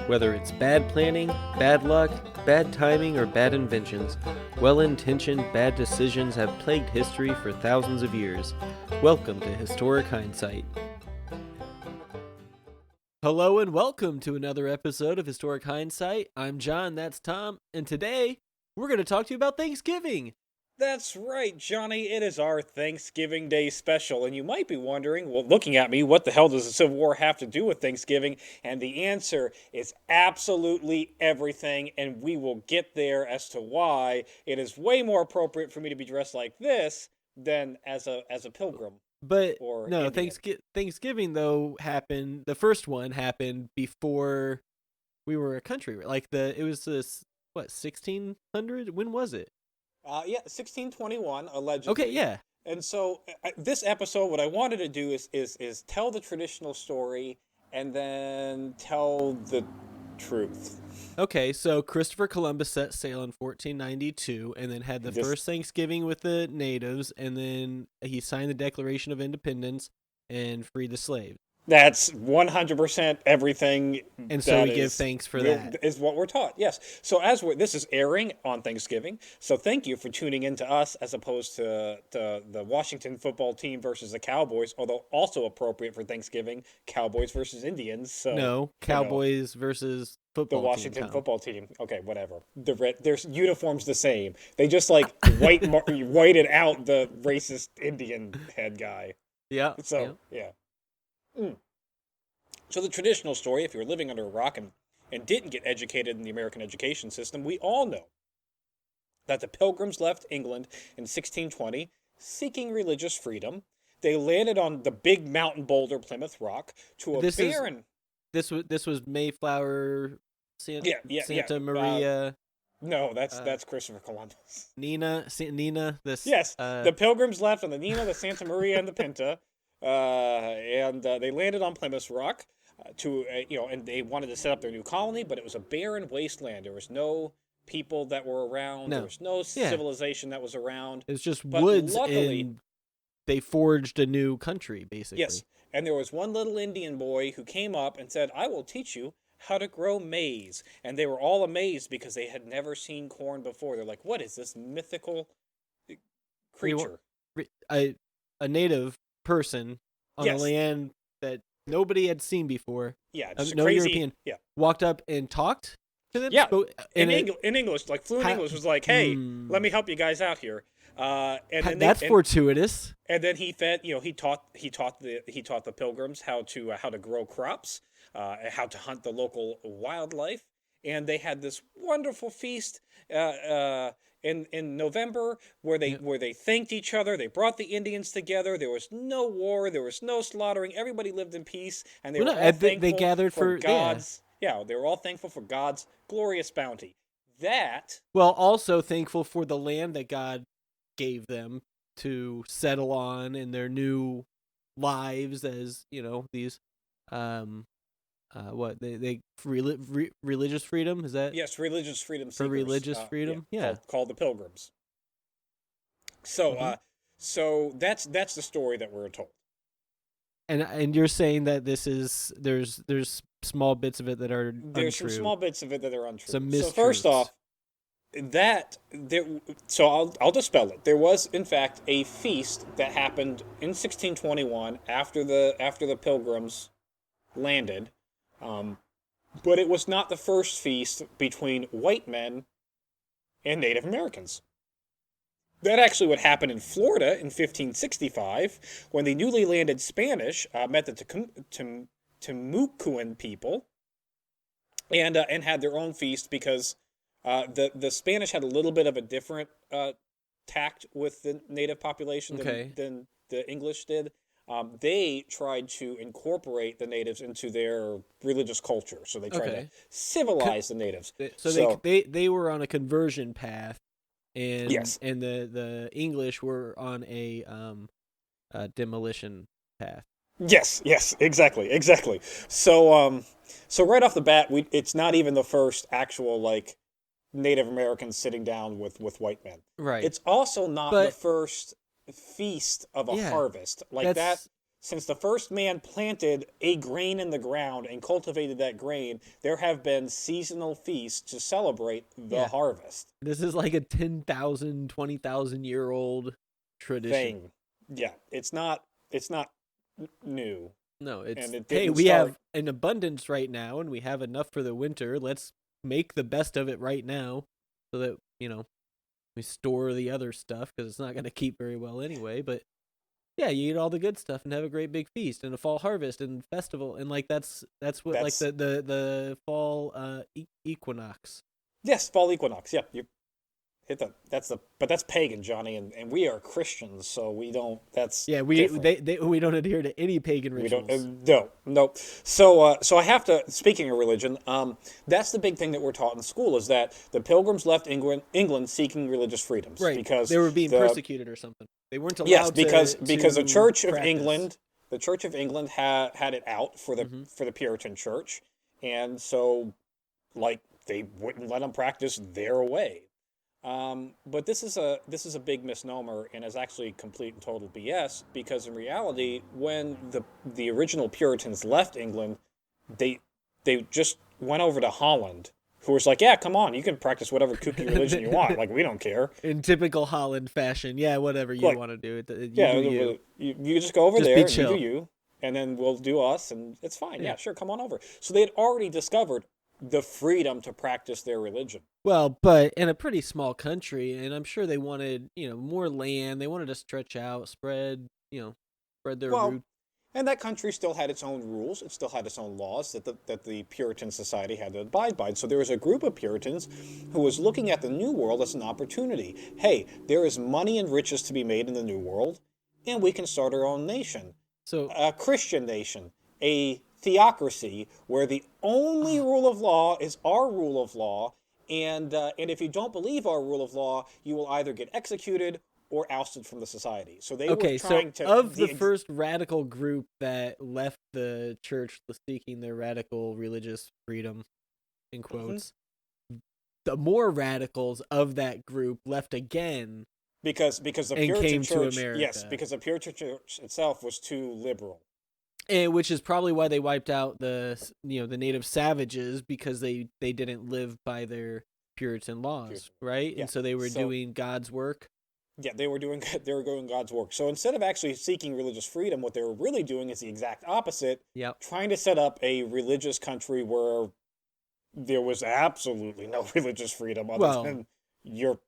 Whether it's bad planning, bad luck, bad timing, or bad inventions, well-intentioned bad decisions have plagued history for thousands of years. Welcome to Historic Hindsight. Hello and welcome to another episode of Historic Hindsight. I'm John, that's Tom, and today we're going to talk to you about Thanksgiving. That's right, Johnny. It is our Thanksgiving Day special, and you might be wondering, well, looking at me, what the hell does the Civil War have to do with Thanksgiving? And the answer is absolutely everything, and we will get there as to why it is way more appropriate for me to be dressed like this than as a pilgrim. But or no, Indian. Thanksgiving though happened. The first one happened before we were a country. It was this 1600? When was it? 1621 allegedly. Okay, yeah. And so this episode, what I wanted to do is tell the traditional story and then tell the truth. Okay, so Christopher Columbus set sail in 1492 and then had the first Thanksgiving with the natives, and then he signed the Declaration of Independence and freed the slaves. That's 100% everything. And so we give thanks for that. Is what we're taught, yes. So this is airing on Thanksgiving, so thank you for tuning in to us as opposed to the Washington football team versus the Cowboys, although also appropriate for Thanksgiving, Cowboys versus Indians. So no, Cowboys versus football team. The Washington football team. Okay, whatever. Their uniform's the same. They just whited out the racist Indian head guy. Yeah. So, yeah. So the traditional story, if you're living under a rock and didn't get educated in the American education system, we all know that the Pilgrims left England in 1620 seeking religious freedom. They landed on the big mountain boulder Plymouth Rock to a barren... This was Mayflower, Santa Maria... No, that's Christopher Columbus. Nina. Yes, the Pilgrims left on the Nina, the Santa Maria, and the Pinta. And they landed on Plymouth Rock and they wanted to set up their new colony, but it was a barren wasteland. There was no people that were around. No. There was no civilization that was around. It was just woods, and they forged a new country, basically. Yes, and there was one little Indian boy who came up and said, "I will teach you how to grow maize." And they were all amazed because they had never seen corn before. They're like, "What is this mythical creature?" A native person on a land that nobody had seen before. Yeah, just no crazy, European. Yeah, walked up and talked to them. Yeah, in English, like fluent English, was like, "Hey, let me help you guys out here." That's fortuitous. And then he fed, he taught the Pilgrims how to grow crops, how to hunt the local wildlife, and they had this wonderful feast. In November, where they thanked each other. They brought the Indians together. There was no war. There was no slaughtering. Everybody lived in peace, and they were all thankful they gathered for God's. Yeah, they were all thankful for God's glorious bounty. Also thankful for the land that God gave them to settle on in their new lives as these religious freedom, is that? Yes, religious freedom seekers. For religious freedom, called the Pilgrims. So so that's the story that we're told. And you're saying that there's small bits of it that are untrue. There's some small bits of it that are untrue. Some mistruths. So first off, I'll dispel it. There was in fact a feast that happened in 1621 after the Pilgrims landed. But it was not the first feast between white men and Native Americans. That actually would happen in Florida in 1565 when the newly landed Spanish met the Timucuan people and had their own feast because the Spanish had a little bit of a different tact with the native population than the English did. They tried to incorporate the natives into their religious culture. So they tried to civilize the natives. So they were on a conversion path, and yes. And the English were on a demolition path. Yes, exactly. So right off the bat, it's not even the first actual Native Americans sitting down with white men. Right. It's also not the first feast of a harvest. since the first man planted a grain in the ground and cultivated that grain, there have been seasonal feasts to celebrate the harvest. This is like a 10,000, 20,000 year old tradition. Thing. Yeah, it's not new. No, hey, we have an abundance right now and we have enough for the winter. Let's make the best of it right now so that, we store the other stuff because it's not going to keep very well anyway. But yeah, you eat all the good stuff and have a great big feast and a fall harvest and festival. And like, that's what like the fall equinox. Yes, fall equinox. Yeah, you hit that. But that's pagan, Johnny, and we are Christians, so we don't. That's we don't adhere to any pagan rituals. We don't. No. So I have to. Speaking of religion, that's the big thing that we're taught in school is that the Pilgrims left England seeking religious freedoms, right? Because they were being persecuted or something. They weren't allowed. Yes, because the Church of practice. England, had it out for the Puritan Church, and so like they wouldn't let them practice their way. But this is a big misnomer and is actually complete and total BS because in reality, when the original Puritans left England, they just went over to Holland, who was like, yeah, come on, you can practice whatever kooky religion you want, like we don't care. In typical Holland fashion, yeah, whatever you want to do. You just go over there and you do you, and then we'll do us, and it's fine. Yeah, sure, come on over. So they had already discovered the freedom to practice their religion. Well, but in a pretty small country, and I'm sure they wanted, more land. They wanted to stretch out, spread their roots. And that country still had its own rules. It still had its own laws that the Puritan society had to abide by. So there was a group of Puritans who was looking at the New World as an opportunity. Hey, there is money and riches to be made in the New World, and we can start our own nation. So a Christian nation, a theocracy where the only rule of law is our rule of law, and if you don't believe our rule of law, you will either get executed or ousted from the society. So they were trying to... Of the first radical group that left the church seeking their radical religious freedom, in quotes, the more radicals of that group left again because the Puritan Church... To America. Yes, because the Puritan Church itself was too liberal. And which is probably why they wiped out the native savages, because they didn't live by their Puritan laws, right? Yeah. And so they were doing God's work. Yeah, they were doing God's work. So instead of actually seeking religious freedom, what they were really doing is the exact opposite. Yep. Trying to set up a religious country where there was absolutely no religious freedom other than you're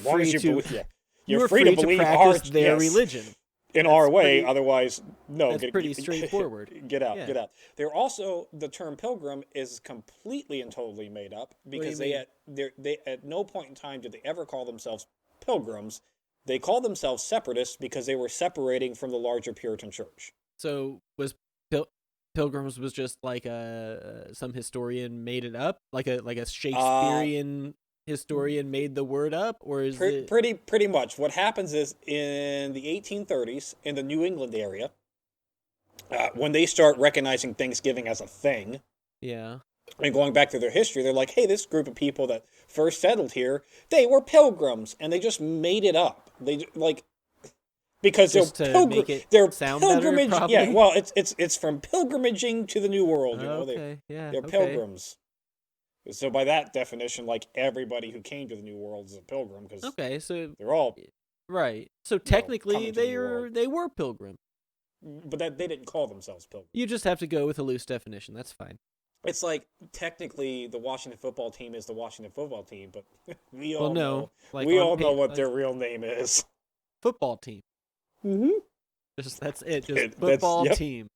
free to practice their religion. In our way, otherwise, no. That's pretty straightforward. Get out. They're also, the term pilgrim is completely and totally made up because they at no point in time did they ever call themselves pilgrims. They called themselves separatists because they were separating from the larger Puritan church. So was pilgrims was just like some historian made it up, like a Shakespearean historian made the word up, or is it pretty much? What happens is in the 1830s in the New England area, when they start recognizing Thanksgiving as a thing, and going back to their history, they're like, hey, this group of people that first settled here, they were pilgrims, and they just made it up. They because just they're pilgrimage. Better, yeah, well, it's from pilgrimaging to the New World. You know, they're pilgrims. So by that definition, like everybody who came to the New World is a pilgrim because so they're all right. So technically, they were pilgrim, but they didn't call themselves pilgrims. You just have to go with a loose definition. That's fine. It's like technically the Washington football team is the Washington football team, but we all know what their real name is. Football team. Mm-hmm. That's it. Just football team.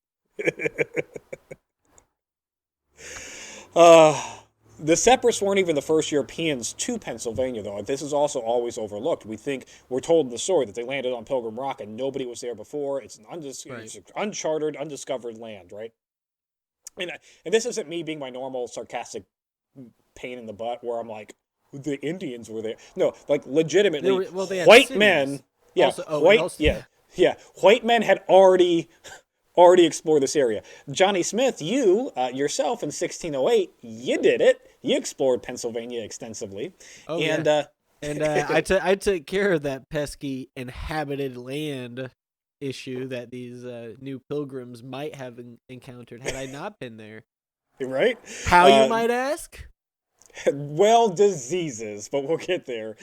The separatists weren't even the first Europeans to Pennsylvania, though. This is also always overlooked. We're told in the story that they landed on Pilgrim Rock and nobody was there before. It's it's uncharted, undiscovered land, right? And this isn't me being my normal sarcastic pain in the butt where I'm like, the Indians were there. No, like legitimately, they had white men. Yeah, white men had already explored this area. Johnny Smith, you yourself in 1608, you did it. You explored Pennsylvania extensively. I took care of that pesky inhabited land issue that these new pilgrims might have encountered had I not been there. Right? How, you might ask? Well, diseases, but we'll get there.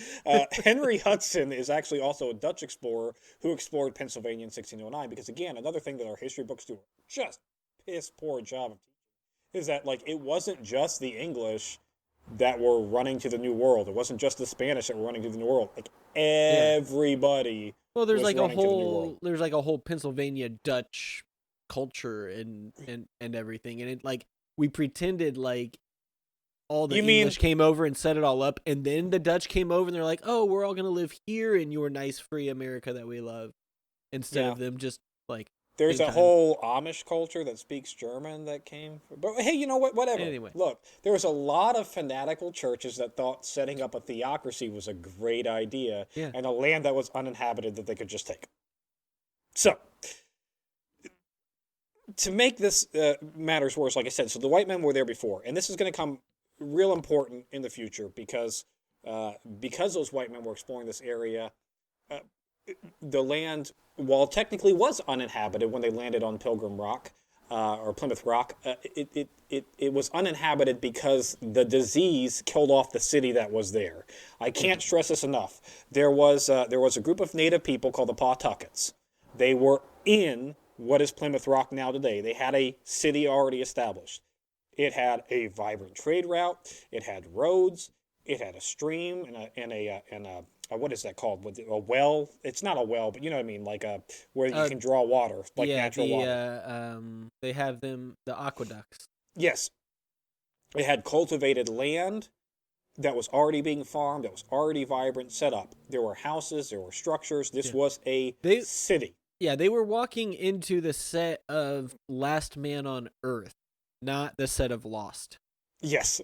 Henry Hudson is actually also a Dutch explorer who explored Pennsylvania in 1609, because, again, another thing that our history books do just piss poor job of teaching is that, like, it wasn't just the English that were running to the New World. It wasn't just the Spanish that were running to the New World. Like, everybody there's was like running to the New World. there's like a whole Pennsylvania Dutch culture and everything, and it, like, we pretended like all the English came over and set it all up, and then the Dutch came over and they're like, oh, we're all gonna live here in your nice free America that we love, instead of them just like. There's a whole Amish culture that speaks German that came from, but hey, you know what? Whatever. Anyway. Look, there was a lot of fanatical churches that thought setting up a theocracy was a great idea, and a land that was uninhabited that they could just take. So, to make this matters worse, like I said, so the white men were there before, and this is going to come real important in the future because those white men were exploring this area. The land, while technically was uninhabited when they landed on Pilgrim Rock or Plymouth Rock, it was uninhabited because the disease killed off the city that was there. I can't stress this enough. There was a group of native people called the Pawtuckets. They were in what is Plymouth Rock now today. They had a city already established. It had a vibrant trade route. It had roads. It had a stream and a what is that called? A well? It's not a well, but you know what I mean, like where you can draw water, like natural water. They have the aqueducts. Yes, it had cultivated land that was already being farmed, that was already vibrant, set up. There were houses, there were structures. This was a city. Yeah, they were walking into the set of Last Man on Earth, not the set of Lost. Yes.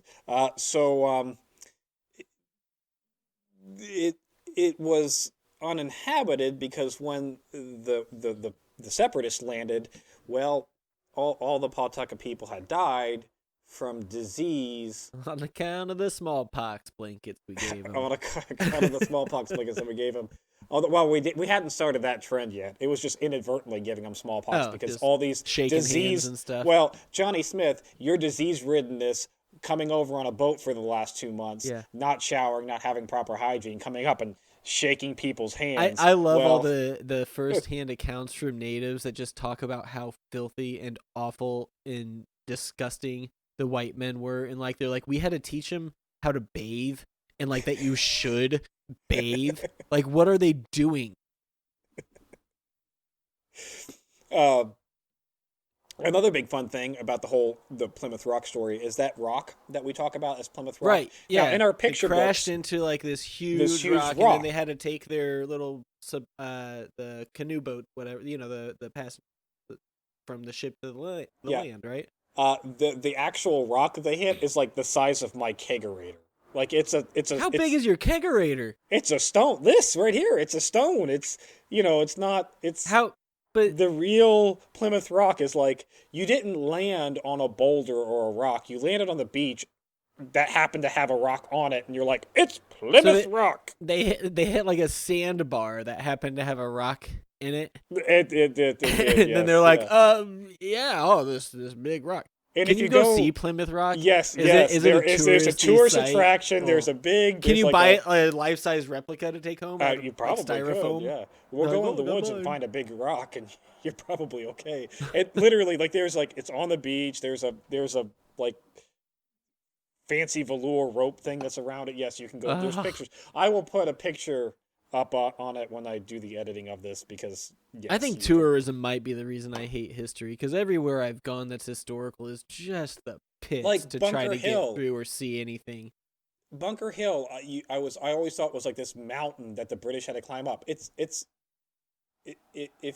It was uninhabited because when the separatists landed, well, all the Pawtucket people had died from disease. On account of the smallpox blankets we gave them. On account of the smallpox blankets that we gave them. Although, we hadn't started that trend yet. It was just inadvertently giving them smallpox because all these disease and stuff. Well, Johnny Smith, your disease-riddenness, coming over on a boat for the last 2 months, not showering, not having proper hygiene, coming up and shaking people's hands. I love all the first-hand accounts from natives that just talk about how filthy and awful and disgusting the white men were, and like they're like, we had to teach them how to bathe, and like that you should bathe. Like, what are they doing? Another big fun thing about the Plymouth Rock story is that rock that we talk about as Plymouth Rock. Right. Yeah. Now, in our picture it crashed books, into like this huge rock, and then they had to take their little the canoe boat, whatever, the pass from the ship to the land, right? The actual rock that they hit is like the size of my kegerator. Like it's How big is your kegerator? It's a stone. This right here, it's a stone. It's it's not. It's how. But the real Plymouth Rock is like, you didn't land on a boulder or a rock. You landed on the beach that happened to have a rock on it, and you're like, it's Plymouth Rock. They hit like a sandbar that happened to have a rock in it. It did. And then they're like, this big rock. And can you go see Plymouth Rock? Yes, there's a tourist attraction. There's a big. Can you buy a life-size replica to take home? You probably could. Yeah, we'll go in the woods and find a big rock, and you're probably okay. It literally, like, it's on the beach. There's a like fancy velour rope thing that's around it. Yes, you can go. There's pictures. I will put a picture up on it when I do the editing of this, because I think tourism might be the reason I hate history, because everywhere I've gone that's historical is just the pits like to Bunker try to Hill. get through or see anything. Bunker Hill, I always thought was like this mountain that the British had to climb up. If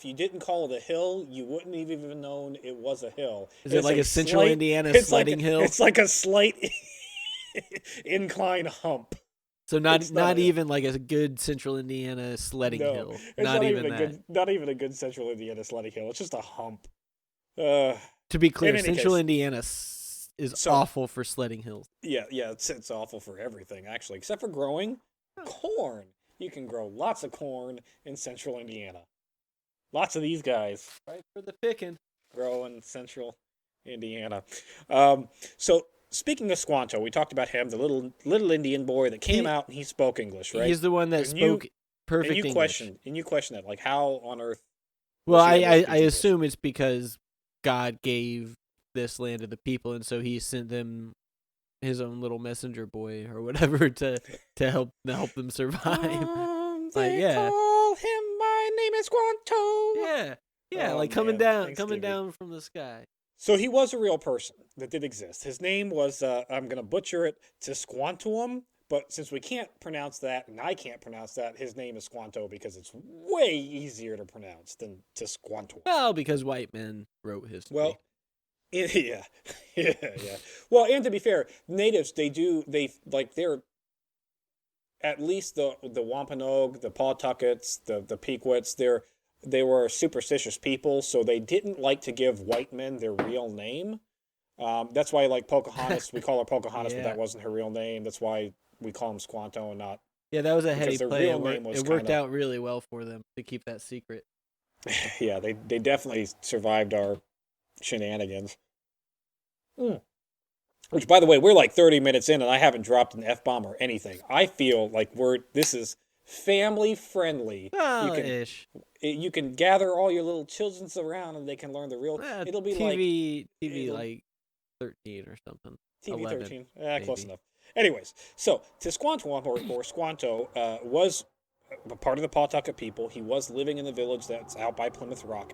you didn't call it a hill, you wouldn't have even known it was a hill. Is it like a Central Indiana sledding hill? It's like a slight incline hump. So not even like a good Central Indiana sledding hill. Not even that. Not even a good Central Indiana sledding hill. It's just a hump. To be clear, Central Indiana is awful for sledding hills. Yeah, it's awful for everything, actually, except for growing corn. You can grow lots of corn in Central Indiana. Lots of these guys. Right for the picking. Grow in central Indiana. So speaking of Squanto, we talked about him, the little Indian boy that came out and he spoke English, right? He's the one that spoke perfect English. And you question that, like how on earth? Well, I assume it's because God gave this land to the people, and so he sent them his own little messenger boy or whatever to help them survive. They call him. My name is Squanto. Yeah, like coming down from the sky. So he was a real person that did exist. His name was I'm gonna butcher it, Tisquantuum. But since we can't pronounce that, and I can't pronounce that, his name is Squanto because it's way easier to pronounce than Tisquantuum. Well, because white men wrote history. Well, yeah. Well, and to be fair, natives, they're at least the Wampanoag, the Pawtuckets, the Pequots, they were superstitious people, so they didn't like to give white men their real name. That's why, like Pocahontas, we call her Pocahontas, but that wasn't her real name. That's why we call him Squanto and not. Yeah, that was a heady play. It worked out really well for them to keep that secret. Yeah, they definitely survived our shenanigans. Which, by the way, we're like 30 minutes in, and I haven't dropped an F-bomb or anything. I feel like this is family friendly. Ish. You can gather all your little children around, and they can learn the real. It'll be TV like 13 or something. TV 11, 13. Close enough. Anyways, so Tisquantuam or Squanto was a part of the Pawtucket people. He was living in the village that's out by Plymouth Rock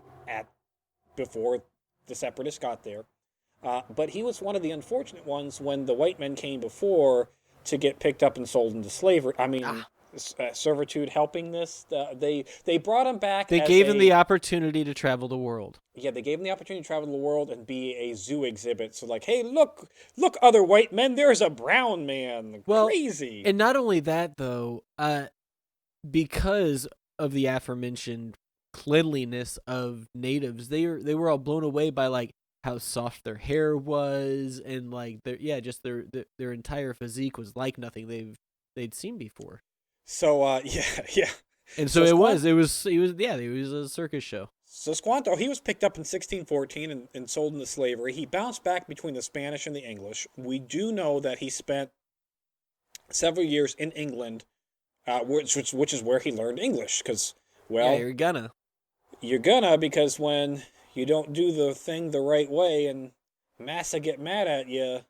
before the Separatists got there. But he was one of the unfortunate ones when the white men came before to get picked up and sold into slavery. I mean, servitude helping this. They brought him back. They gave him the opportunity to travel the world. Yeah, they gave him the opportunity to travel the world and be a zoo exhibit. So like, hey, look, other white men, there's a brown man. Well, crazy. And not only that, though, because of the aforementioned cleanliness of natives, they were all blown away by like how soft their hair was, and like their entire physique was like nothing they'd seen before. So yeah. And so it was a circus show. So Squanto, he was picked up in 1614 and sold into slavery. He bounced back between the Spanish and the English. We do know that he spent several years in England, which is where he learned English. Because, well, you're gonna because when you don't do the thing the right way and Massa get mad at you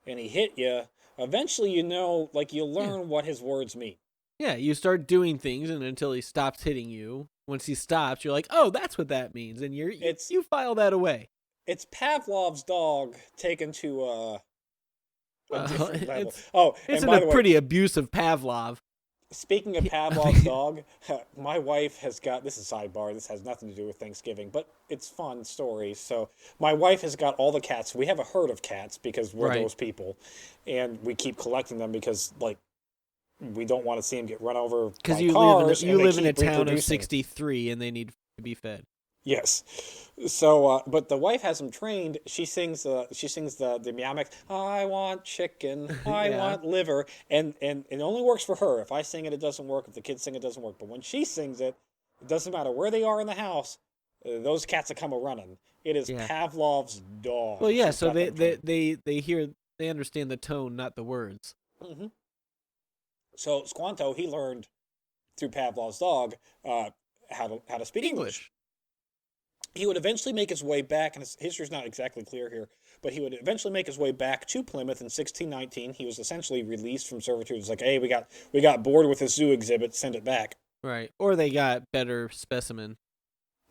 and he hit you, eventually you'll learn what his words mean. Yeah, you start doing things, and until he stops hitting you, once he stops, you're like, oh, that's what that means, and you file that away. It's Pavlov's dog taken to a different level. It's pretty abusive Pavlov. Speaking of Pavlov's dog, my wife has got, this is a sidebar, this has nothing to do with Thanksgiving, but it's fun stories. So my wife has got all the cats. We have a herd of cats because we're those people, and we keep collecting them because, like, we don't want to see them get run over by cars. You live in a town of 63, and they need to be fed. Yes. So, but the wife has them trained. She sings the meow mix. I want chicken. I want liver. And it only works for her. If I sing it, it doesn't work. If the kids sing it, doesn't work. But when she sings it, it doesn't matter where they are in the house. Those cats will come a running. It is Pavlov's dog. Well, yeah. So they understand the tone, not the words. Mm-hmm. So Squanto, he learned through Pavlov's dog how to speak English. He would eventually make his way back, and his history's not exactly clear here, but he would eventually make his way back to Plymouth in 1619. He was essentially released from servitude. It's like, hey, we got bored with this zoo exhibit, send it back. Right, or they got better specimen.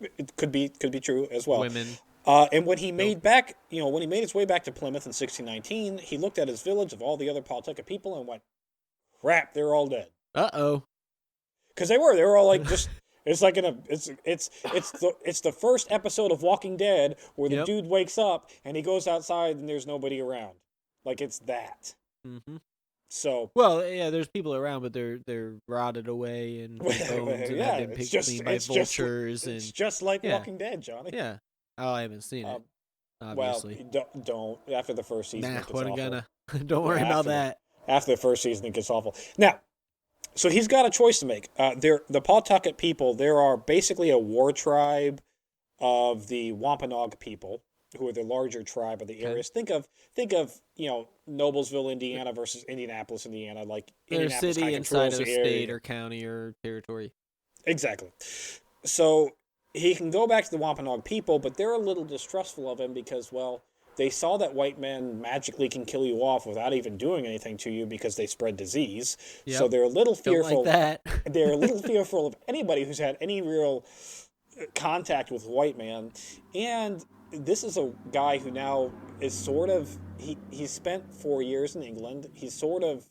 It could be true as well. Women. And when he made his way back to Plymouth in 1619, he looked at his village of all the other Pawtucket people and went, crap, they're all dead. Uh-oh. Because they were all like just. It's like it's the first episode of Walking Dead where the dude wakes up and he goes outside and there's nobody around. Like, it's that. Mm-hmm. So. Well, yeah, there's people around, but they're rotted away and bones and have been picked clean by vultures. It's just like Walking Dead, Johnny. Yeah. Oh, I haven't seen it. Obviously. Well, don't after the first season. Don't worry about that. After the first season, it gets awful. Now, So he's got a choice to make. The Pawtucket people, there are basically a war tribe of the Wampanoag people, who are the larger tribe of the Okay. areas. Think of Noblesville, Indiana versus Indianapolis, Indiana. Like They're a Indianapolis kind city of inside controls of a the state area. or county or territory. Exactly. So he can go back to the Wampanoag people, but they're a little distrustful of him because, well, they saw that white men magically can kill you off without even doing anything to you because they spread disease. So Yep. they're a little Don't like fearful. that. They're a little fearful of anybody who's had any real contact with white man. And this is a guy who now is sort of he's spent 4 years in England. He's sort of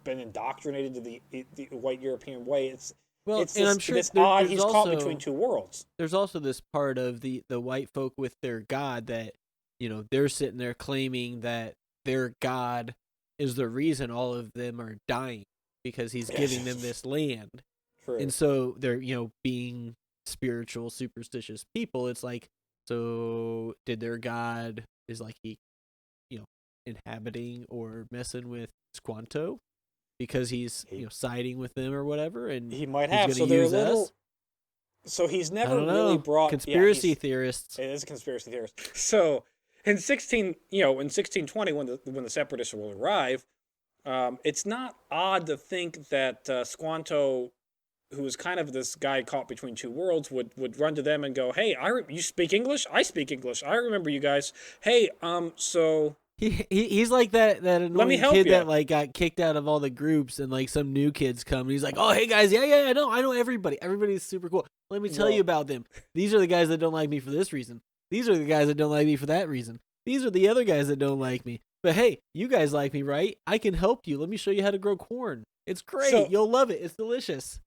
been indoctrinated to the white European way. Well, It's and this I'm sure this odd. there's He's caught between also two worlds. this part of the white folk with their god that they're sitting there claiming that their god is the reason all of them are dying because he's giving them this land. True. And so they're being spiritual superstitious people. It's like, so did their god is like he you know inhabiting or messing with Squanto because he's siding with them or whatever, and He might he's have. going So to they're a use little. us. So he's I never don't really know. brought. Conspiracy theorists. It is a conspiracy theorist. So in 1620, when the separatists will arrive, it's not odd to think that Squanto, who was kind of this guy caught between two worlds, would run to them and go, "Hey, you speak English? I speak English. I remember you guys. Hey, so He's like that let me annoying help kid you." that like got kicked out of all the groups and like some new kids come and he's like, oh hey guys, yeah, I know everybody's super cool. Let me tell you Well, about them. These are the guys that don't like me for this reason. These are the guys that don't like me for that reason. These are the other guys that don't like me. But hey, you guys like me, right? I can help you. Let me show you how to grow corn. It's great. so You'll love it. It's delicious.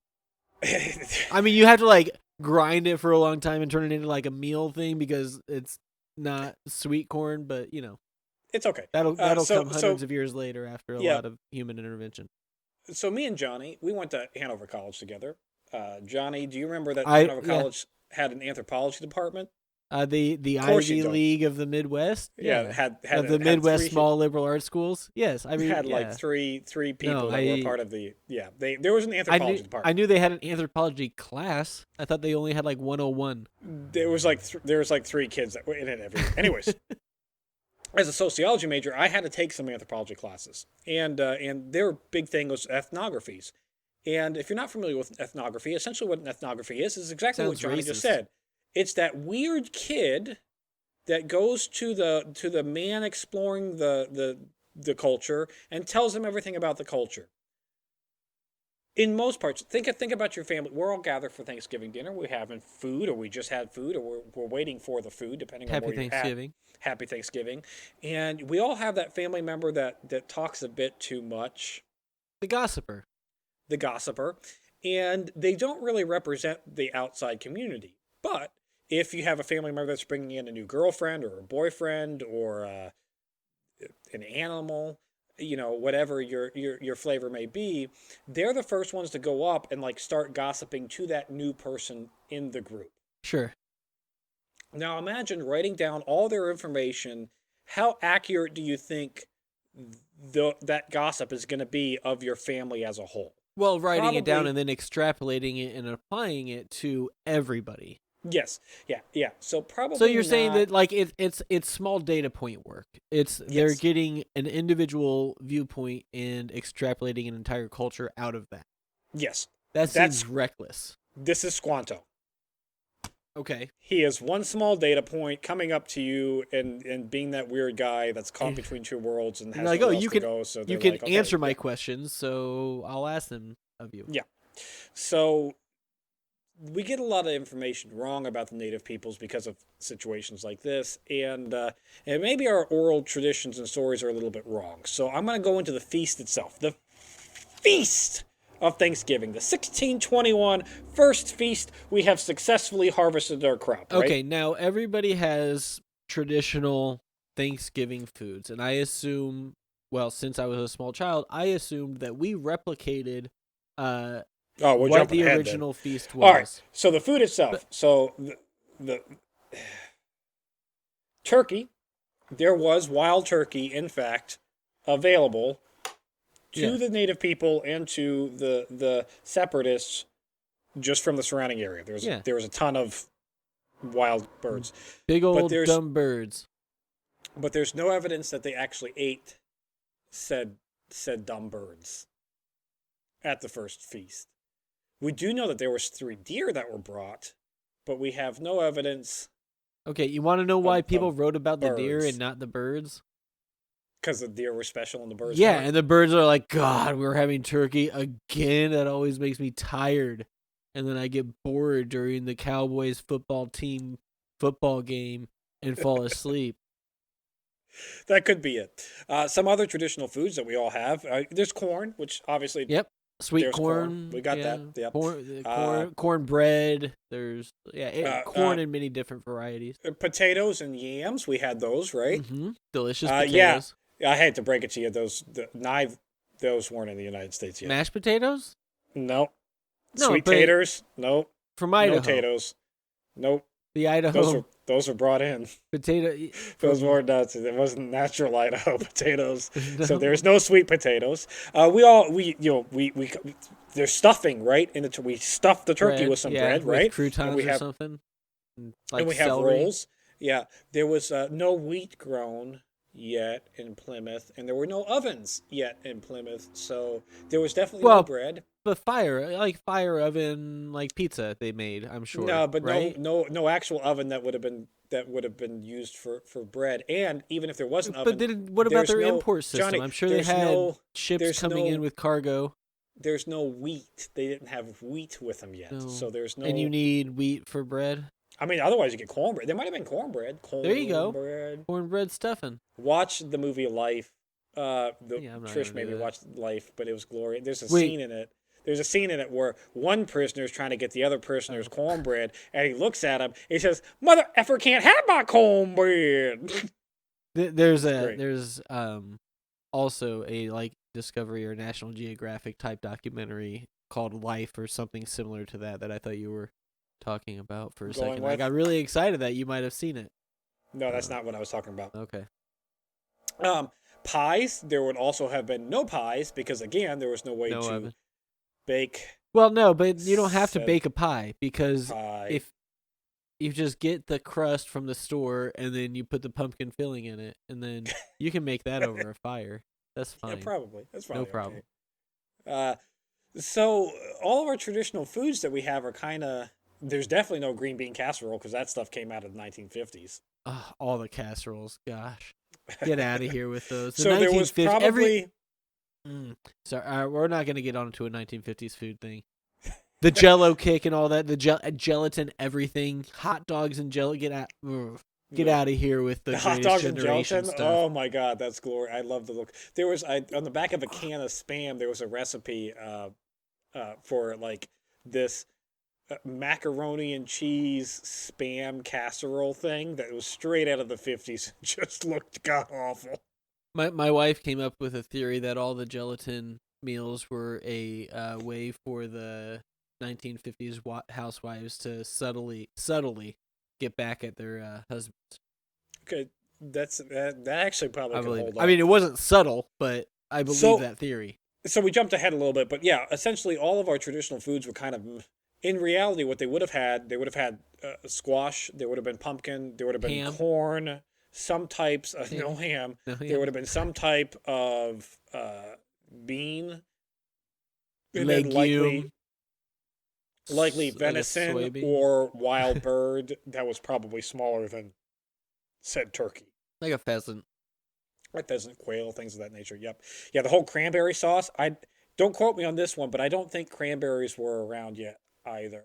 I mean, you have to like grind it for a long time and turn it into like a meal thing because it's not sweet corn, but it's okay. that'll So come hundreds of years later after a yeah. lot of human intervention. So me and Johnny, we went to Hanover College together. Johnny, do you remember that I Hanover College had an anthropology department? The Of course you Ivy don't. League of the Midwest, Yeah, of the Midwest small liberal arts schools. Yes, I mean, had like yeah. three No, people that were part of the there was an anthropology I department. knew they had an anthropology class. I thought they only had like 101. There was like three kids that were in it anyways. As a sociology major, I had to take some anthropology classes, and their big thing was ethnographies. And if you're not familiar with ethnography, essentially what an ethnography is exactly what Sounds Johnny just racist. said. It's that weird kid that goes to the man exploring the culture and tells him everything about the culture. In most parts, think about your family. We're all gathered for Thanksgiving dinner. We're having food, or we just had food, or we're waiting for the food, depending on Happy where you're at. Thanksgiving. Happy Thanksgiving. And we all have that family member that talks a bit too much, The gossiper. the gossiper, and they don't really represent the outside community. But if you have a family member that's bringing in a new girlfriend or a boyfriend or an animal, whatever your flavor may be, they're the first ones to go up and like start gossiping to that new person in the group. Sure. Now imagine writing down all their information. How accurate do you think that gossip is going to be of your family as a whole? Well, writing it down Probably. and then extrapolating it and applying it to everybody. Yes. Yeah. So probably. So you're saying not. that like it's small data point work. They're Yes. getting an individual viewpoint and extrapolating an entire culture out of that. Yes. That That's seems reckless. This is Squanto. Okay. He is one small data point coming up to you and being that weird guy that's caught between two worlds and has You're like, nowhere oh, else you to can go. So you they're can like, okay, answer my questions, so I'll ask them of you. Yeah. So we get a lot of information wrong about the native peoples because of situations like this, and maybe our oral traditions and stories are a little bit wrong. So I'm going to go into the feast itself. The feast of Thanksgiving, the 1621 first feast. We have successfully harvested our crop. Right? Okay, now everybody has traditional Thanksgiving foods, and I assume, well, since I was a small child, I assumed that we replicated We're what jumping the ahead original feast was. All right. So the food itself. So the turkey, there was wild turkey, in fact, available to the native people and to the separatists just from the surrounding area. There was a ton of wild birds. Big old dumb birds. But there's no evidence that they actually ate said dumb birds at the first feast. We do know that there was 3 deer that were brought, but we have no evidence. Okay, you want to know why people wrote about the deer and not the birds? Because the deer were special and the birds weren't. And the birds are like, God, we're having turkey again. That always makes me tired. And then I get bored during the Cowboys football team football game and fall asleep. That could be it. Some other traditional foods that we all have. There's corn, which obviously... Yep. Sweet corn. We got that. Yep. Cornbread. There's corn in many different varieties. Potatoes and yams. We had those, right? Mm-hmm. Delicious potatoes. Yeah. I hate to break it to you. Those weren't in the United States yet. Mashed potatoes? Nope. Sweet taters? Nope. From Idaho. No potatoes. Nope. The Idaho. Those were brought in. Those were nuts. It wasn't natural Idaho potatoes. No. So there's no sweet potatoes. There's stuffing, right? We stuff the turkey with some bread, right? With croutons or something. Like and we have rolls. Yeah. There was no wheat grown yet in Plymouth, and there were no ovens yet in Plymouth. So there was definitely no bread. But fire oven, like pizza they made, I'm sure. No, but right? no actual oven that would have been used for bread. And even if there was an oven, but what about their import system? Johnny, I'm sure they had ships coming in with cargo. There's no wheat. They didn't have wheat with them yet, so there's no. And you need wheat for bread. I mean, otherwise you get cornbread. There might have been cornbread. There you go. Cornbread stuffing. Watch the movie Life. Trish made me watch Life, but it was glorious. There's a scene in it. There's a scene in it where one prisoner is trying to get the other prisoner's cornbread, and he looks at him. He says, "Mother effer can't have my cornbread." There's also a Discovery or National Geographic type documentary called Life or something similar to that I thought you were talking about for a second. I got really excited that you might have seen it. No, that's not what I was talking about. Okay. Pies. There would also have been no pies because again there was no way to bake. Well, no, but you don't have to bake a pie because if you just get the crust from the store and then you put the pumpkin filling in it, and then you can make that over a fire. That's fine. Yeah, probably. That's probably no problem. Okay. So all of our traditional foods that we have are kind of. There's definitely no green bean casserole because that stuff came out of the 1950s. All the casseroles, gosh, get out of here with those. So there was probably. Sorry, we're not going to get onto a 1950s food thing. The Jello kick and all that, the gelatin, everything, hot dogs and Jello. Get out of here with the hot dogs and gelatin stuff. Oh my God, that's glory! I love the look. There was on the back of a can of Spam. There was a recipe for this macaroni and cheese Spam casserole thing that was straight out of the 50s. Just looked god awful. My wife came up with a theory that all the gelatin meals were a way for the 1950s housewives to subtly get back at their husbands. Okay, that actually probably could hold up. I mean, it wasn't subtle, but I believe that theory. So we jumped ahead a little bit, but yeah, essentially all of our traditional foods were kind of, in reality, what they would have had squash, there would have been pumpkin, there would have been corn, some types of no ham. There would have been some type of bean, and legume, likely venison or wild bird that was probably smaller than said turkey, like a pheasant. Like pheasant, quail, things of that nature. Yep. Yeah, the whole cranberry sauce. I don't quote me on this one, but I don't think cranberries were around yet either.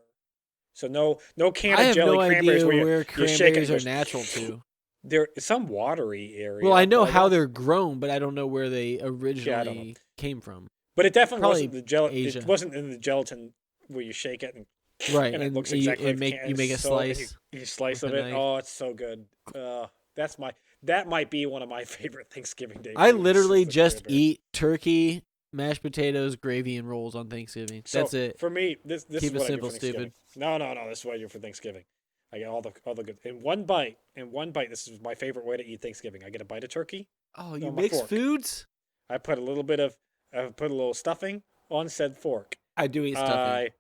So no can of jelly cranberries. I have no idea where cranberries are natural to. They're some watery area. Well, I know how they're grown, but I don't know where they originally came from. But it definitely wasn't the gelatin. It wasn't in the gelatin where you shake it and and it looks exactly like you make a slice. You slice of it. Oh, it's so good. That might be one of my favorite Thanksgiving days. I literally just eat turkey, mashed potatoes, gravy, and rolls on Thanksgiving. That's it. For me, this Keep is what it simple, I do for Thanksgiving. stupid. No. This is what I do for Thanksgiving. I get all the good in one bite. This is my favorite way to eat Thanksgiving. I get a bite of turkey. Oh, you mix foods? I put a little bit of I put a little stuffing on said fork. I do eat stuffing.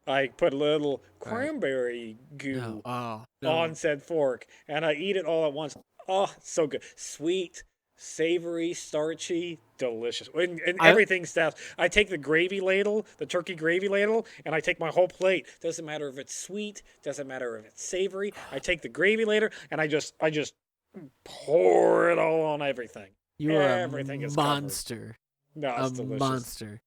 I put a little All right. cranberry goo No. Oh no. on said fork, and I eat it all at once. Oh, so good. Sweet, savory, starchy, delicious. And everything stuff. I take the gravy ladle, the turkey gravy ladle, and I take my whole plate. Doesn't matter if it's sweet, doesn't matter if it's savory. I take the gravy ladle and I just pour it all on everything. You are Everything a monster. No, it's delicious. Monster.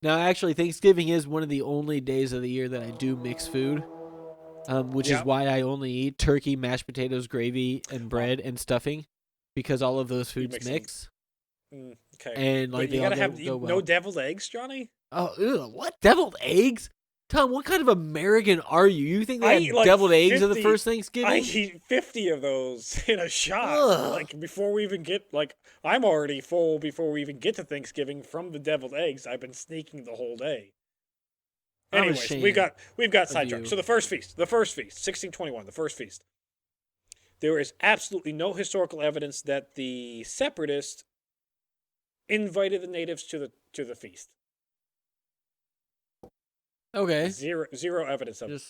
Now, actually, Thanksgiving is one of the only days of the year that I do mix food, which is why I only eat turkey, mashed potatoes, gravy, and bread and stuffing, because all of those foods mix. Okay. And like but you they gotta all have go well. no deviled eggs, Johnny? Oh, ew, what? Deviled eggs? Tom, what kind of American are you? You think they had like deviled eggs 50, at the first Thanksgiving? I eat 50 of those in a shot. Ugh. Like before we even get I'm already full before we even get to Thanksgiving from the deviled eggs. I've been sneaking the whole day. Anyways, we've got sidetracked. So the first feast, 1621, the first feast. There is absolutely no historical evidence that the separatists invited the natives to the feast. Okay. Zero evidence of it.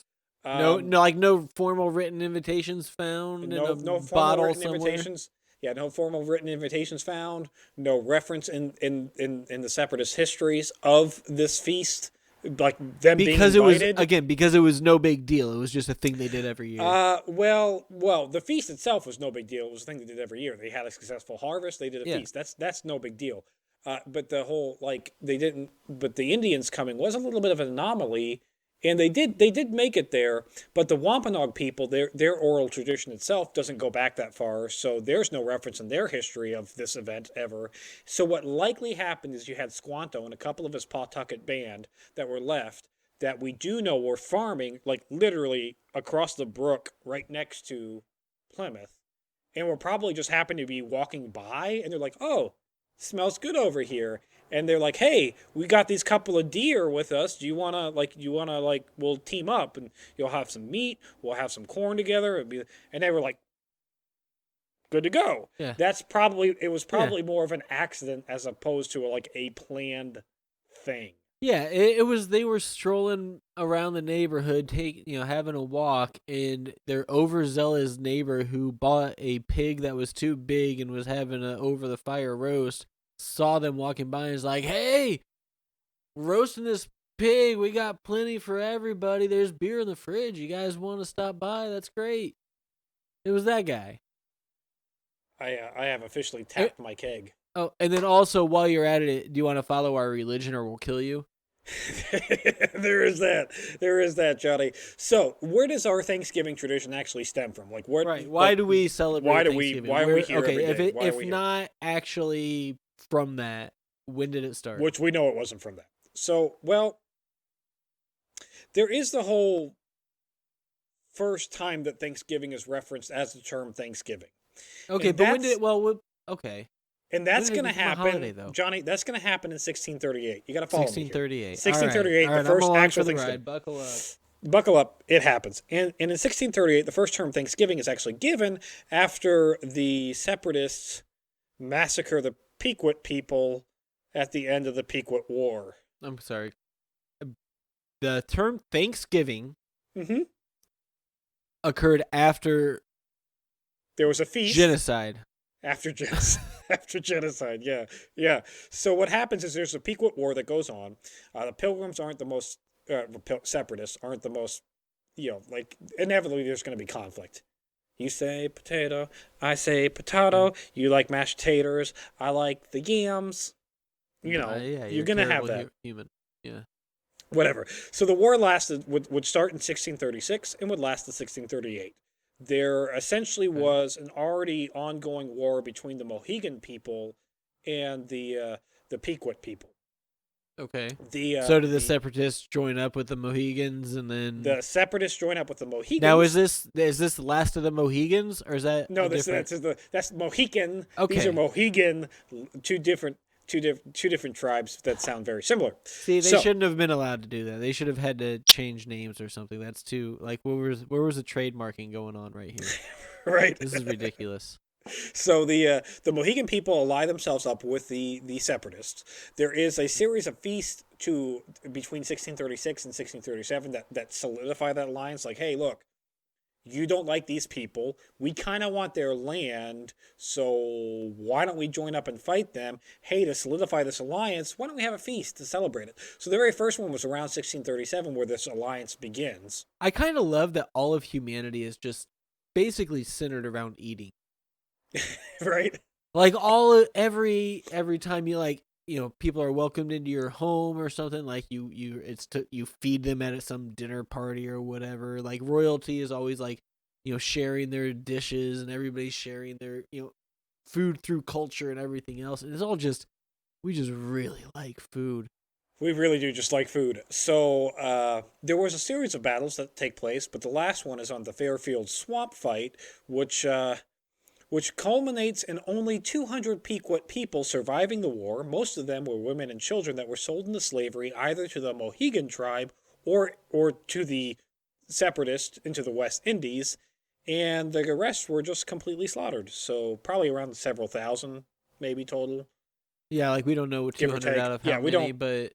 No formal written invitations found in a bottle somewhere. Invitations. Yeah, no formal written invitations found. No reference in the separatist histories of this feast, like them being invited. Because it was no big deal. It was just a thing they did every year. Well, the feast itself was no big deal. It was a thing they did every year. They had a successful harvest. They did a feast. That's no big deal. But the whole they didn't. But the Indians coming was a little bit of an anomaly, and they did make it there. But the Wampanoag people, their oral tradition itself doesn't go back that far, so there's no reference in their history of this event ever. So what likely happened is you had Squanto and a couple of his Pawtucket band that were left that we do know were farming like literally across the brook right next to Plymouth, and were probably just happened to be walking by, and they're like, oh. Smells good over here, and they're like, hey, we got these couple of deer with us. Do you wanna we'll team up and you'll have some meat, we'll have some corn together, and they were like, good to go. Yeah. It was probably more of an accident as opposed to a planned thing. Yeah, it was. They were strolling around the neighborhood, having a walk, and their overzealous neighbor who bought a pig that was too big and was having an over the fire roast saw them walking by and was like, "Hey, we're roasting this pig. We got plenty for everybody. There's beer in the fridge. You guys want to stop by? That's great." It was that guy. I have officially tapped my keg. Oh, and then also while you're at it, do you want to follow our religion or we'll kill you? There is that, Johnny. So, where does our Thanksgiving tradition actually stem from? Why do we celebrate Thanksgiving? Why are we here okay, every day? If not actually from that, when did it start? Which we know it wasn't from that. So, there is the whole first time that Thanksgiving is referenced as the term Thanksgiving. Okay, and but when did okay. And that's going to happen, holiday, Johnny. That's going to happen in 1638. You got to follow 1638. me. 1638. All right, the first actual the Thanksgiving. ride. Buckle up. Buckle up. It happens. And in 1638, the first term Thanksgiving is actually given after the separatists massacre the Pequot people at the end of the Pequot War. I'm sorry. The term Thanksgiving occurred after there was a feast. Genocide. After genocide, yeah. So what happens is there's a Pequot War that goes on. The Pilgrims aren't the most, separatists aren't the most, inevitably there's going to be conflict. You say potato, I say potato. You like mashed taters, I like the yams. You're going to have that. Human, yeah. Whatever. So the war would start in 1636 and would last to 1638. There essentially was an already ongoing war between the Mohegan people and the Pequot people. Okay. So did the separatists join up with the Mohegans, and then the separatists join up with the Mohegans? Now is this the last of the Mohegans, or is that that's Mohican? Okay. These are Mohegan, two different tribes that sound very similar. See, they shouldn't have been allowed to do that. They should have had to change names or something. That's too where was the trademarking going on right here? Right. This is ridiculous. So the Mohegan people ally themselves up with the separatists. There is a series of feasts to between 1636 and 1637 that solidify that alliance. Like, hey, look, you don't like these people. We kind of want their land, so why don't we join up and fight them? Hey, to solidify this alliance, why don't we have a feast to celebrate it? So the very first one was around 1637 where this alliance begins. I kind of love that all of humanity is just basically centered around eating. Right? Like every time people are welcomed into your home or something, like you feed them at some dinner party or whatever. Like royalty is always like, sharing their dishes, and everybody's sharing their, food through culture and everything else. And it's all we just really like food. We really do just like food. So there was a series of battles that take place, but the last one is on the Fairfield Swamp Fight, which culminates in only 200 Pequot people surviving the war. Most of them were women and children that were sold into slavery either to the Mohegan tribe or to the separatists into the West Indies, and the rest were just completely slaughtered. So probably around several thousand, maybe total. Yeah, like we don't know what 200 out of how many, but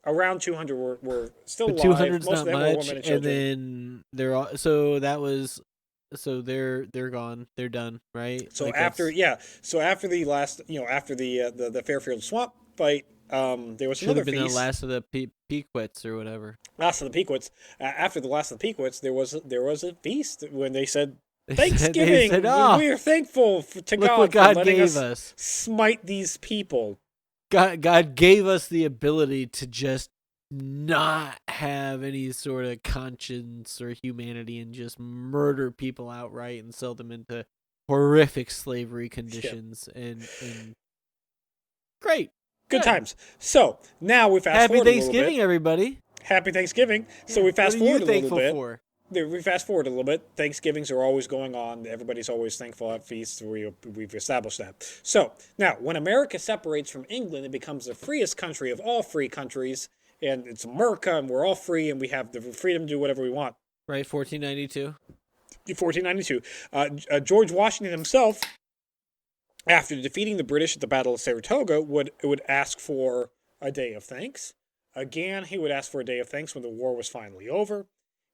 around 200 were still alive. 200's Most not of them much, were women and children. then they're gone. They're done, right? So after the last, after the Fairfield Swamp Fight, there was another feast. Should have been the last of the Pequots or whatever. Last of the Pequots. After the last of the Pequots, there was a feast when they said Thanksgiving. We are thankful to God for letting us smite these people. God gave us the ability to just not have any sort of conscience or humanity and just murder people outright and sell them into horrific slavery conditions. And great. Good times. So now we fast forward a little bit. Happy Thanksgiving, everybody. Happy Thanksgiving. So we fast forward a little bit. For? We fast forward a little bit. Thanksgivings are always going on. Everybody's always thankful at feasts. We've established that. So now, when America separates from England, it becomes the freest country of all free countries, and it's America, and we're all free, and we have the freedom to do whatever we want. Right, 1492. 1492. George Washington himself, after defeating the British at the Battle of Saratoga, would ask for a day of thanks. Again, he would ask for a day of thanks when the war was finally over.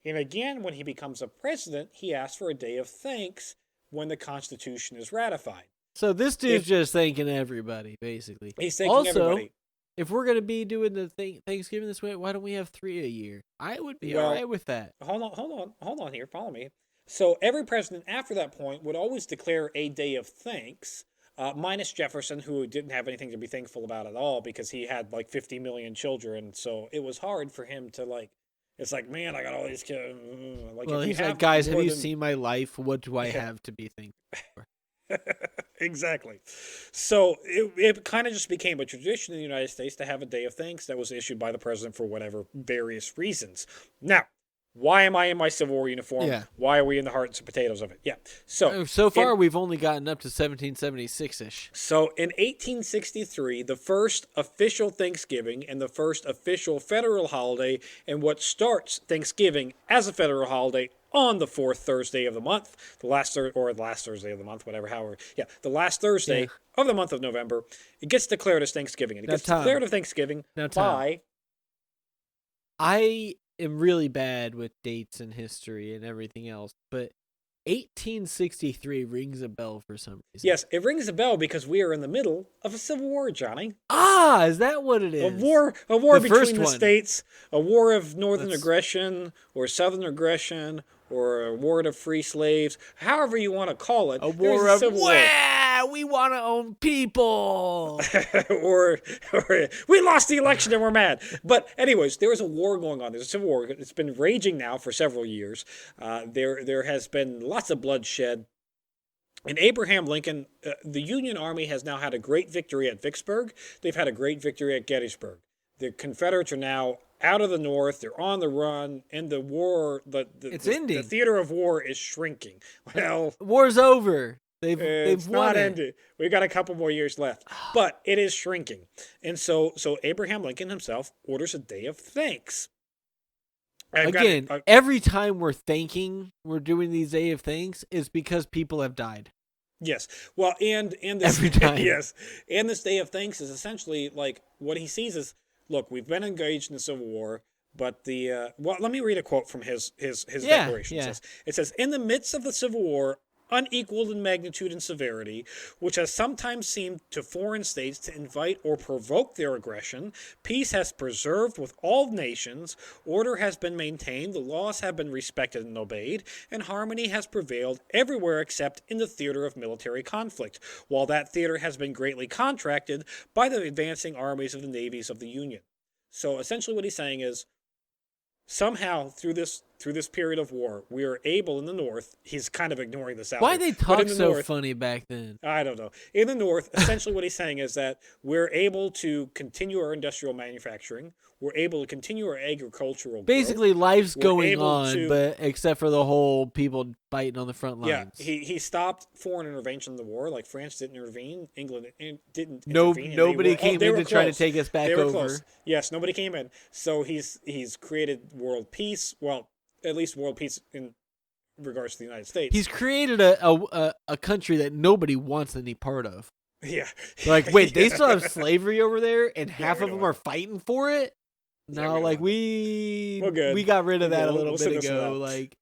And again, when he becomes a president, he asks for a day of thanks when the Constitution is ratified. So this dude's just thanking everybody, basically. He's thanking everybody. If we're going to be doing the Thanksgiving this way, why don't we have 3 a year? I would be all right with that. Hold on here. Follow me. So every president after that point would always declare a day of thanks, minus Jefferson, who didn't have anything to be thankful about at all because he had like 50 million children. So it was hard for him to it's like, man, I got all these kids. Well, he's like, guys, have you seen my life? What do I have to be thankful for? Exactly. So it kind of just became a tradition in the United States to have a day of thanks that was issued by the president for whatever various reasons. Now, why am I in my Civil War uniform? Yeah. Why are we in the hearts and potatoes of it? Yeah. So far, we've only gotten up to 1776-ish. So in 1863, the first official Thanksgiving and the first official federal holiday, and what starts Thanksgiving as a federal holiday on the fourth Thursday of the month, the last Thursday of the month, the last Thursday of the month of November, it gets declared as Thanksgiving. And it gets declared as Thanksgiving by... I am really bad with dates and history and everything else, but 1863 rings a bell for some reason. Yes, it rings a bell because we are in the middle of a civil war, Johnny. Ah, is that what it is? A war between the states, a war of northern aggression or southern aggression, or a war to free slaves, however you want to call it. A war of we want to own people. or we lost the election and we're mad. But anyways, there is a war going on. There's a civil war. It's been raging now for several years. There has been lots of bloodshed. And Abraham Lincoln, the Union Army has now had a great victory at Vicksburg. They've had a great victory at Gettysburg. The Confederates are now out of the North. They're on the run, and the war, it's ending. The theater of war is shrinking. Well, war's over. They've it's won not it. ended. We've got a couple more years left, but it is shrinking. And so Abraham Lincoln himself orders a day of thanks. Every time we're doing these day of thanks is because people have died. Yes. Well, and this Every time. yes, and this Day of Thanks is essentially like what he sees is, look, we've been engaged in the Civil War, but well, let me read a quote from his declaration. Yeah. It says, in the midst of the Civil War, unequaled in magnitude and severity, which has sometimes seemed to foreign states to invite or provoke their aggression, peace has preserved with all nations, order has been maintained, the laws have been respected and obeyed, and harmony has prevailed everywhere except in the theater of military conflict, while that theater has been greatly contracted by the advancing armies of the navies of the Union. So essentially what he's saying is, somehow through this period of war, we are able in the North. He's kind of ignoring the South. Why they talk so funny back then? I don't know. In the North, essentially what he's saying is that we're able to continue our industrial manufacturing. We're able to continue our agricultural growth. Basically, life's going on, but except for the whole people fighting on the front lines. Yeah, he stopped foreign intervention in the war. Like France didn't intervene, England didn't intervene. Nobody came in to try to take us back over. Close. Yes, nobody came in. So he's created world peace. Well, at least world peace in regards to the United States. He's created a country that nobody wants any part of. Yeah. Like, wait, they still have slavery over there, and half of them are fighting for it? No, like, we got rid of that a little bit ago. Like,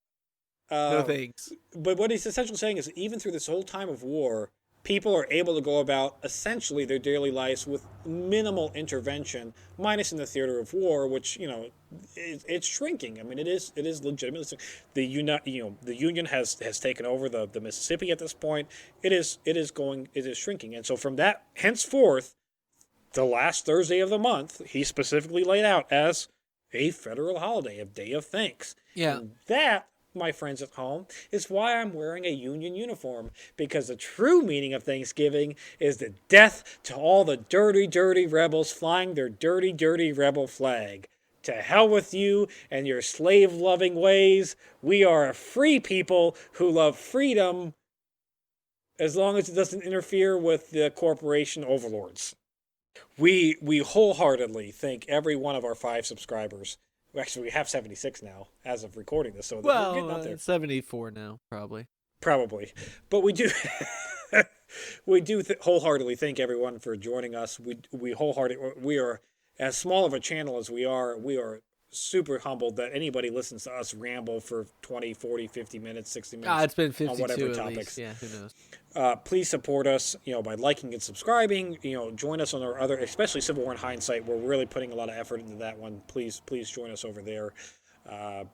no thanks. But what he's essentially saying is, even through this whole time of war, people are able to go about essentially their daily lives with minimal intervention, minus in the theater of war, which, you know, it's shrinking. I mean, it is legitimately. The Union has taken over the Mississippi at this point. It is shrinking, and so from that henceforth, the last Thursday of the month, he specifically laid out as a federal holiday, a day of thanks. Yeah, and that, my friends at home, is why I'm wearing a Union uniform, because the true meaning of Thanksgiving is the death to all the dirty, dirty rebels flying their dirty, dirty rebel flag. To hell with you and your slave-loving ways. We are a free people who love freedom, as long as it doesn't interfere with the corporation overlords. We wholeheartedly thank every one of our 5 subscribers. Actually, we have 76 now, as of recording this. So we're getting out there. 74 now, probably. But we do wholeheartedly thank everyone for joining us. We are, as small of a channel as we are super humbled that anybody listens to us ramble for 20, 40, 50 minutes, 60 minutes. It's been 52 on whatever at topics. Least. Yeah, who knows? Please support us, by liking and subscribing. Join us on our other, especially Civil War and Hindsight. We're really putting a lot of effort into that one. Please join us over there,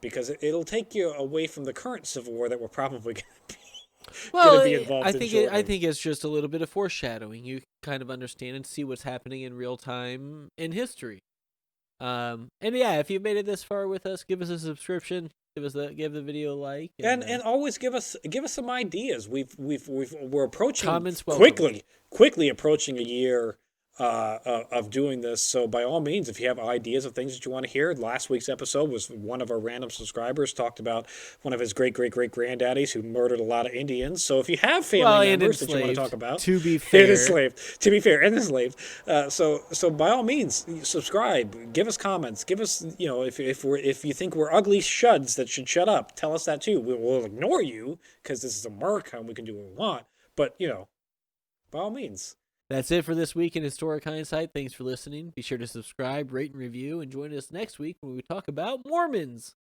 because it'll take you away from the current Civil War that we're probably going to be involved in. I think it's just a little bit of foreshadowing. You kind of understand and see what's happening in real time in history. And yeah, if you've made it this far with us, give us a subscription, give the video a like, and always give us some ideas. We're approaching comments quickly approaching a year of doing this. So by all means, if you have ideas of things that you want to hear, last week's episode was one of our random subscribers talked about one of his great granddaddies who murdered a lot of Indians. So if you have family members that you want to talk about, to be fair, enslaved. So by all means, subscribe, give us comments, give us, if you think we're ugly shuds that should shut up, tell us that too. We'll ignore you because this is America and we can do what we want. But by all means. That's it for this week in Historic Hindsight. Thanks for listening. Be sure to subscribe, rate, and review, and join us next week when we talk about Mormons.